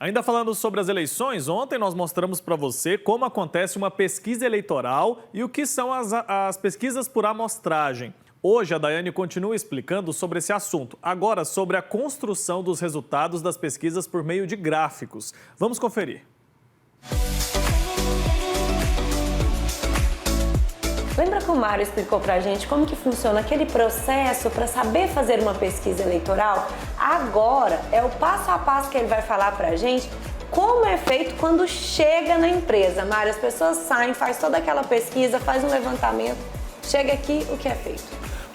Ainda falando sobre as eleições, ontem nós mostramos para você como acontece uma pesquisa eleitoral e o que são as pesquisas por amostragem. Hoje, a Daiane continua explicando sobre esse assunto, agora sobre a construção dos resultados das pesquisas por meio de gráficos. Vamos conferir. Lembra que o Mário explicou pra gente como que funciona aquele processo para saber fazer uma pesquisa eleitoral? Agora é o passo a passo que ele vai falar pra gente como é feito quando chega na empresa. Mário, as pessoas saem, faz toda aquela pesquisa, faz um levantamento, chega aqui, o que é feito?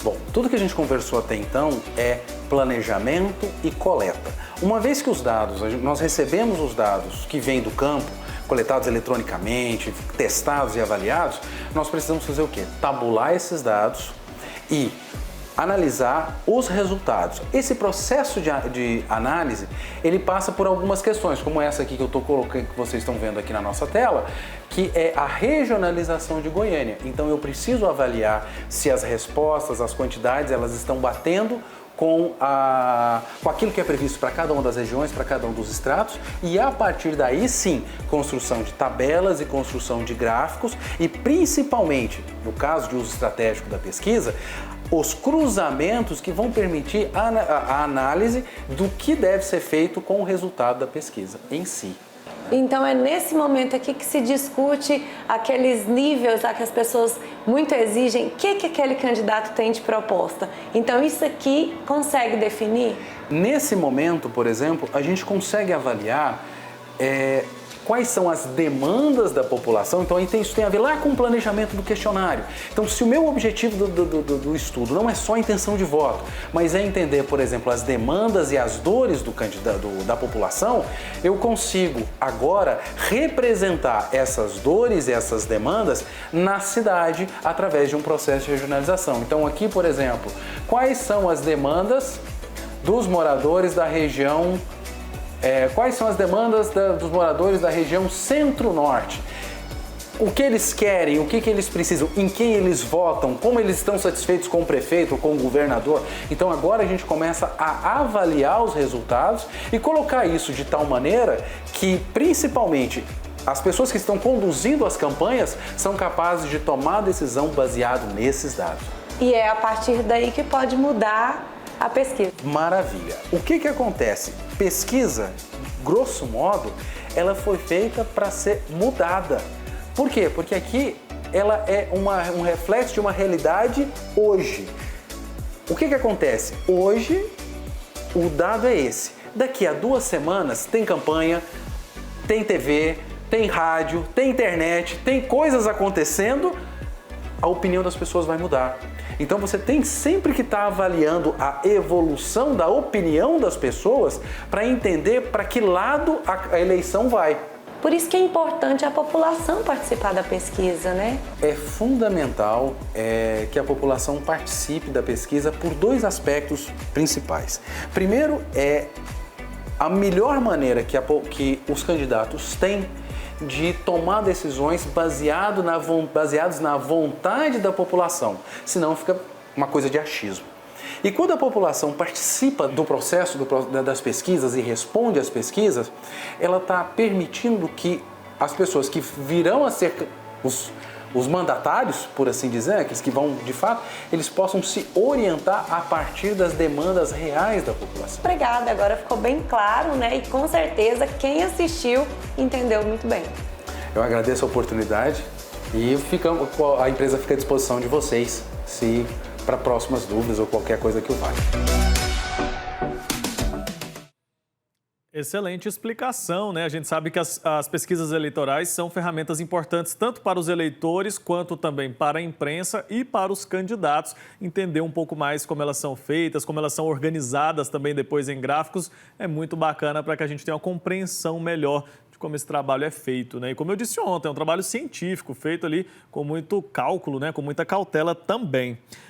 Bom, tudo que a gente conversou até então é planejamento e coleta. Uma vez que os dados, nós recebemos os dados que vêm do campo, coletados eletronicamente, testados e avaliados, nós precisamos fazer o quê? Tabular esses dados e analisar os resultados. Esse processo de análise, ele passa por algumas questões, como essa aqui que eu estou colocando, que vocês estão vendo aqui na nossa tela, que é a regionalização de Goiânia. Então eu preciso avaliar se as respostas, as quantidades, elas estão batendo com aquilo que é previsto para cada uma das regiões, para cada um dos estratos, e a partir daí sim, construção de tabelas e construção de gráficos e principalmente, no caso de uso estratégico da pesquisa, os cruzamentos que vão permitir a análise do que deve ser feito com o resultado da pesquisa em si. Então é nesse momento aqui que se discute aqueles níveis lá que as pessoas muito exigem, o que aquele candidato tem de proposta. Então isso aqui consegue definir? Nesse momento, por exemplo, a gente consegue avaliar quais são as demandas da população. Então isso tem a ver lá com o planejamento do questionário. Então se o meu objetivo do estudo não é só a intenção de voto, mas é entender, por exemplo, as demandas e as dores do candidato, da população, eu consigo agora representar essas dores e essas demandas na cidade através de um processo de regionalização. Então aqui, por exemplo, quais são as demandas dos moradores da região quais são as demandas dos moradores da região Centro-Norte? O que eles querem, o que eles precisam, em quem eles votam, como eles estão satisfeitos com o prefeito ou com o governador. Então agora a gente começa a avaliar os resultados e colocar isso de tal maneira que, principalmente, as pessoas que estão conduzindo as campanhas são capazes de tomar a decisão baseado nesses dados. E é a partir daí que pode mudar a pesquisa. Maravilha. O que acontece? Pesquisa, grosso modo, ela foi feita para ser mudada. Por quê? Porque aqui ela é um reflexo de uma realidade hoje. O que acontece? Hoje, o dado é esse. Daqui a 2 semanas tem campanha, tem TV, tem rádio, tem internet, tem coisas acontecendo, a opinião das pessoas vai mudar. Então você tem sempre que estar avaliando a evolução da opinião das pessoas para entender para que lado a eleição vai. Por isso que é importante a população participar da pesquisa, né? É fundamental que a população participe da pesquisa por 2 aspectos principais. Primeiro é a melhor maneira que os candidatos têm de tomar decisões baseados na vontade da população, senão fica uma coisa de achismo. E quando a população participa do processo das pesquisas e responde às pesquisas, ela está permitindo que as pessoas que virão a ser os mandatários, por assim dizer, aqueles que vão de fato, eles possam se orientar a partir das demandas reais da população. Obrigada, agora ficou bem claro, né? E com certeza quem assistiu entendeu muito bem. Eu agradeço a oportunidade e a empresa fica à disposição de vocês para próximas dúvidas ou qualquer coisa que eu valha. Excelente explicação, né? A gente sabe que as pesquisas eleitorais são ferramentas importantes tanto para os eleitores quanto também para a imprensa e para os candidatos. Entender um pouco mais como elas são feitas, como elas são organizadas também depois em gráficos é muito bacana para que a gente tenha uma compreensão melhor de como esse trabalho é feito, né? E como eu disse ontem, é um trabalho científico feito ali com muito cálculo, né? Com muita cautela também.